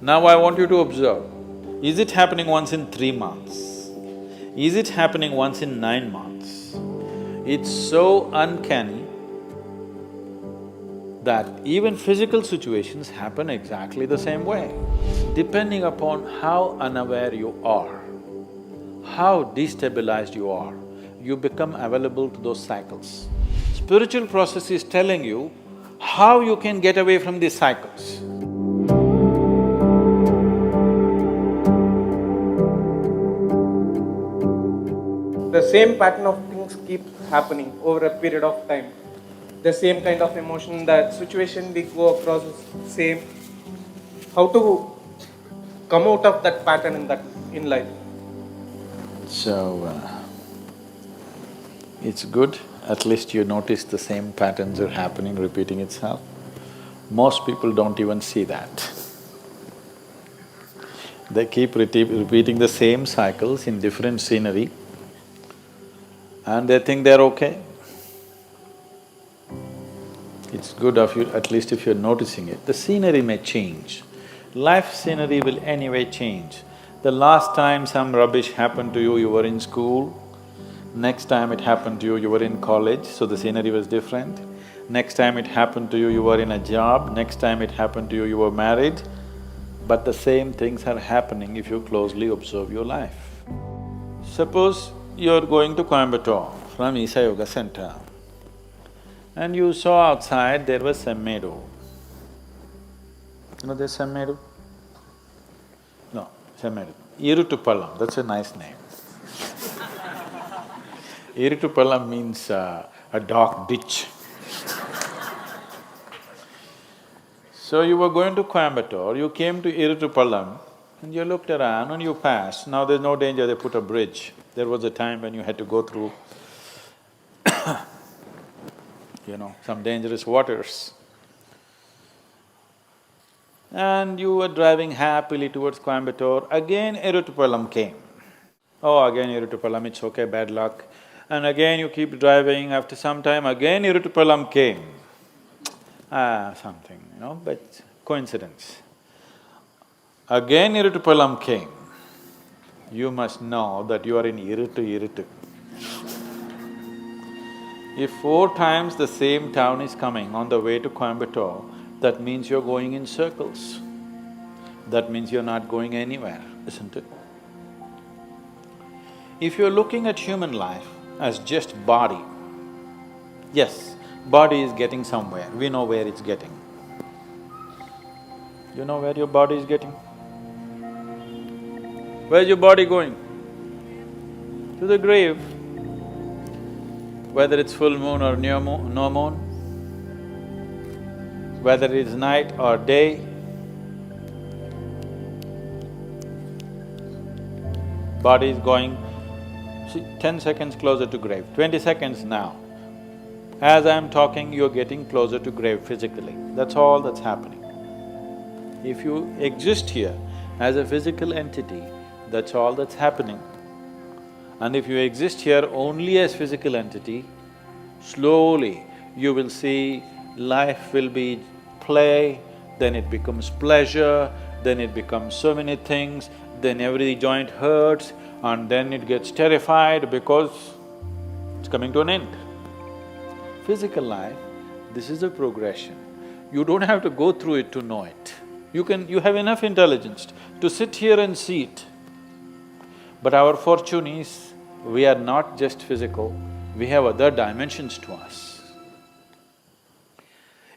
Now I want you to observe, is it happening once in 3 months? Is it happening once in 9 months? It's so uncanny that even physical situations happen exactly the same way. Depending upon how unaware you are, how destabilized you become available to those cycles. Spiritual process is telling you how you can get away from these cycles. The same pattern of things keep happening over a period of time. The same kind of emotion, that situation we go across is same. How to come out of that pattern in life? So, it's good, at least you notice the same patterns are happening, repeating itself. Most people don't even see that. They keep repeating the same cycles in different scenery and they think they're okay. It's good of you, at least if you're noticing it. The scenery may change. Life scenery will anyway change. The last time some rubbish happened to you, you were in school. Next time it happened to you, you were in college, so the scenery was different. Next time it happened to you, you were in a job. Next time it happened to you, you were married. But the same things are happening if you closely observe your life. Suppose you're going to Coimbatore from Isa Yoga Center and you saw outside there was some meadow. You know there's some meadow? No, some meadow. Irutupallam, that's a nice name. Irutupallam means a dark ditch. So you were going to Coimbatore, you came to Irutupallam and you looked around and you passed. Now there's no danger, they put a bridge. There was a time when you had to go through some dangerous waters. And you were driving happily towards Coimbatore, again Irutupallam came. Oh, again Irutupallam, it's okay, bad luck. And again you keep driving, after some time again Irutupallam came. Something, but coincidence. Again Irutupallam came. You must know that you are in Irutu. If 4 times the same town is coming on the way to Coimbatore, that means you're going in circles. That means you're not going anywhere, isn't it? If you're looking at human life as just body, yes, body is getting somewhere, we know where it's getting. You know where your body is getting? Where's your body going? To the grave. Whether it's full moon or no moon, whether it's night or day, body is going, 10 seconds closer to grave, 20 seconds now. As I'm talking, you're getting closer to grave physically, that's all that's happening. If you exist here as a physical entity, that's all that's happening. And if you exist here only as physical entity, slowly you will see life will be play, then it becomes pleasure, then it becomes so many things, then every joint hurts, and then it gets terrified because it's coming to an end. Physical life, this is a progression. You don't have to go through it to know it. You have enough intelligence to sit here and see it. But our fortune is, we are not just physical, we have other dimensions to us.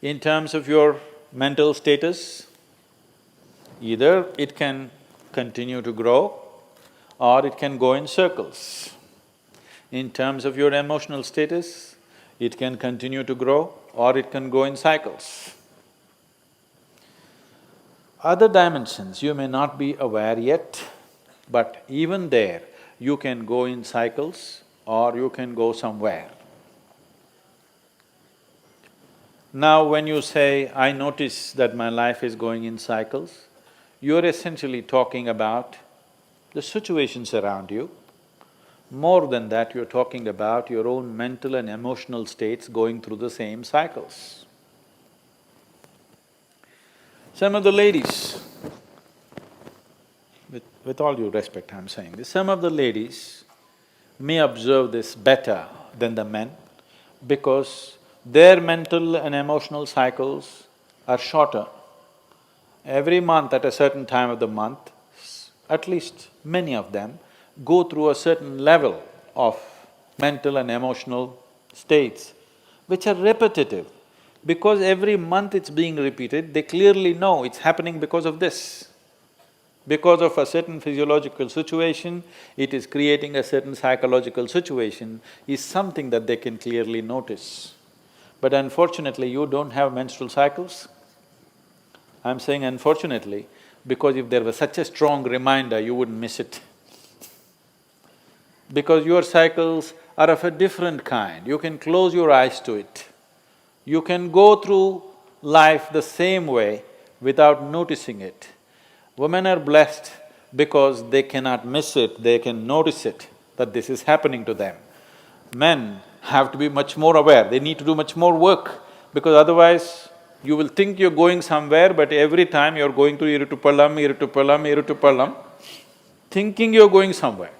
In terms of your mental status, either it can continue to grow or it can go in circles. In terms of your emotional status, it can continue to grow or it can go in cycles. Other dimensions you may not be aware yet, but even there, you can go in cycles or you can go somewhere. Now when you say, I notice that my life is going in cycles, you're essentially talking about the situations around you. More than that, you're talking about your own mental and emotional states going through the same cycles. Some of the ladies, with all due respect I'm saying this, some of the ladies may observe this better than the men because their mental and emotional cycles are shorter. Every month at a certain time of the month, at least many of them go through a certain level of mental and emotional states which are repetitive. Because every month it's being repeated, they clearly know it's happening because of this. Because of a certain physiological situation, it is creating a certain psychological situation, is something that they can clearly notice. But unfortunately, you don't have menstrual cycles. I'm saying unfortunately, because if there was such a strong reminder, you wouldn't miss it. Because your cycles are of a different kind, you can close your eyes to it. You can go through life the same way without noticing it. Women are blessed because they cannot miss it, they can notice it, that this is happening to them. Men have to be much more aware, they need to do much more work, because otherwise you will think you're going somewhere, but every time you're going to Iritupalam, thinking you're going somewhere.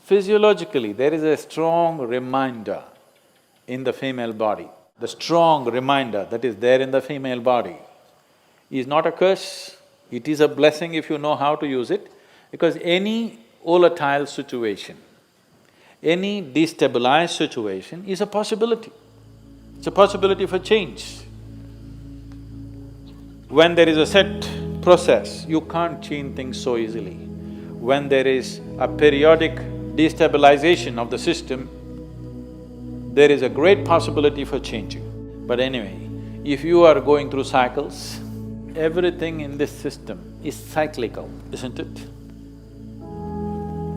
Physiologically, there is a strong reminder in the female body. The strong reminder that is there in the female body is not a curse, it is a blessing if you know how to use it, because any volatile situation, any destabilized situation is a possibility. It's a possibility for change. When there is a set process, you can't change things so easily. When there is a periodic destabilization of the system, there is a great possibility for changing. But anyway, if you are going through cycles, everything in this system is cyclical, isn't it?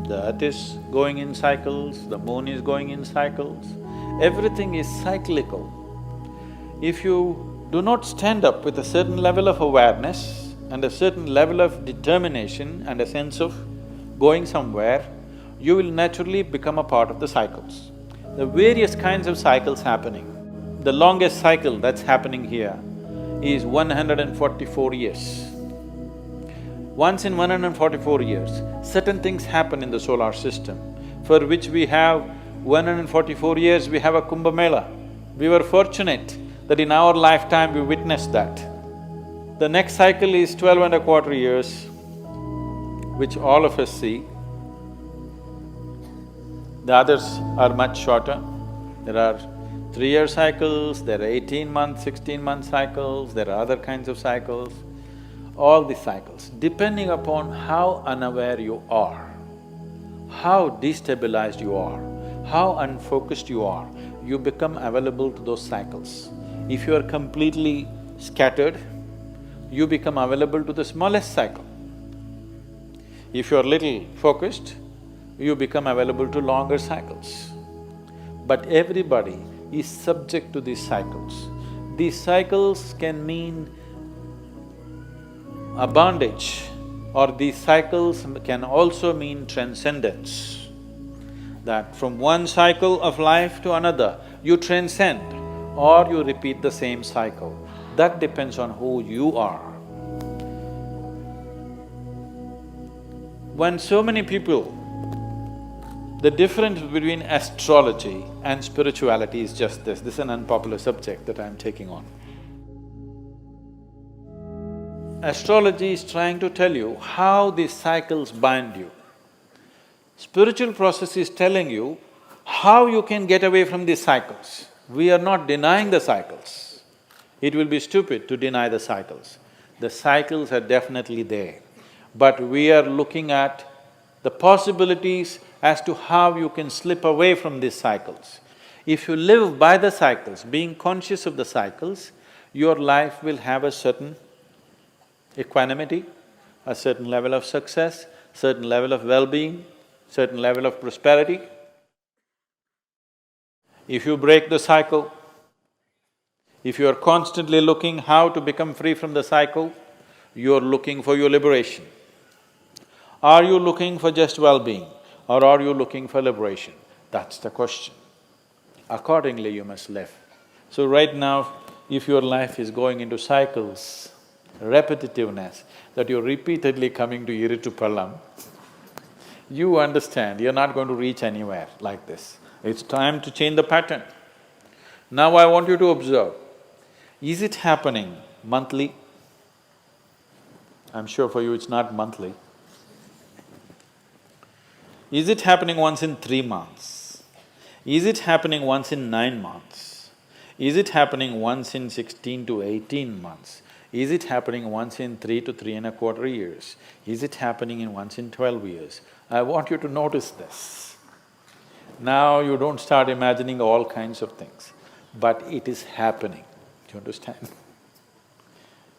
The earth is going in cycles, the moon is going in cycles, everything is cyclical. If you do not stand up with a certain level of awareness and a certain level of determination and a sense of going somewhere, you will naturally become a part of the cycles. The various kinds of cycles happening. The longest cycle that's happening here is 144 years. Once in 144 years, certain things happen in the solar system, for which we have 144 years, we have a Kumbh Mela. We were fortunate that in our lifetime we witnessed that. The next cycle is 12.25 years, which all of us see. The others are much shorter. There are 3-year cycles, there are 18-month, 16-month cycles, there are other kinds of cycles. All these cycles, depending upon how unaware you are, how destabilized you are, how unfocused you are, you become available to those cycles. If you are completely scattered, you become available to the smallest cycle. If you are little focused, you become available to longer cycles. But everybody is subject to these cycles. These cycles can mean a bondage, or these cycles can also mean transcendence. That from one cycle of life to another, you transcend or you repeat the same cycle. That depends on who you are. When so many people… The difference between astrology and spirituality is just this. This is an unpopular subject that I'm taking on. Astrology is trying to tell you how these cycles bind you. Spiritual process is telling you how you can get away from these cycles. We are not denying the cycles. It will be stupid to deny the cycles. The cycles are definitely there, but we are looking at the possibilities as to how you can slip away from these cycles. If you live by the cycles, being conscious of the cycles, your life will have a certain equanimity, a certain level of success, certain level of well-being, certain level of prosperity. If you break the cycle, if you are constantly looking how to become free from the cycle, you are looking for your liberation. Are you looking for just well-being or are you looking for liberation? That's the question. Accordingly, you must live. So right now, if your life is going into cycles, repetitiveness, that you're repeatedly coming to Iritupalam, you understand you're not going to reach anywhere like this. It's time to change the pattern. Now I want you to observe, is it happening monthly? I'm sure for you it's not monthly. Is it happening once in 3 months? Is it happening once in 9 months? Is it happening once in 16 to 18 months? Is it happening once in 3 to 3.25 years? Is it happening in once in 12 years? I want you to notice this. Now you don't start imagining all kinds of things, but it is happening. Do you understand?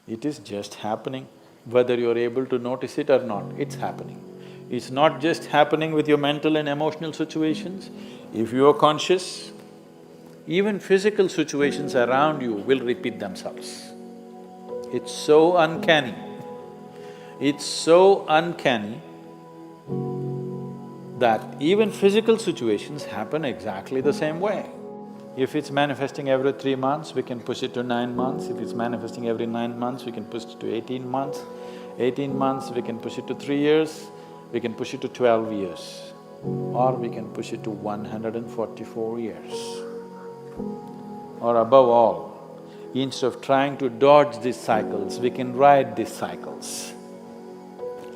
It is just happening. Whether you're able to notice it or not, it's happening. It's not just happening with your mental and emotional situations. If you are conscious, even physical situations around you will repeat themselves. It's so uncanny. It's so uncanny that even physical situations happen exactly the same way. If it's manifesting every 3 months, we can push it to 9 months. If it's manifesting every 9 months, we can push it to 18 months. 18 months, we can push it to 3 years. We can push it to 12 years, or we can push it to 144 years. Or above all, instead of trying to dodge these cycles, we can ride these cycles.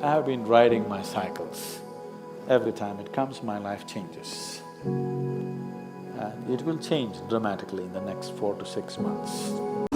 I have been riding my cycles. Every time it comes, my life changes. And it will change dramatically in the next 4 to 6 months.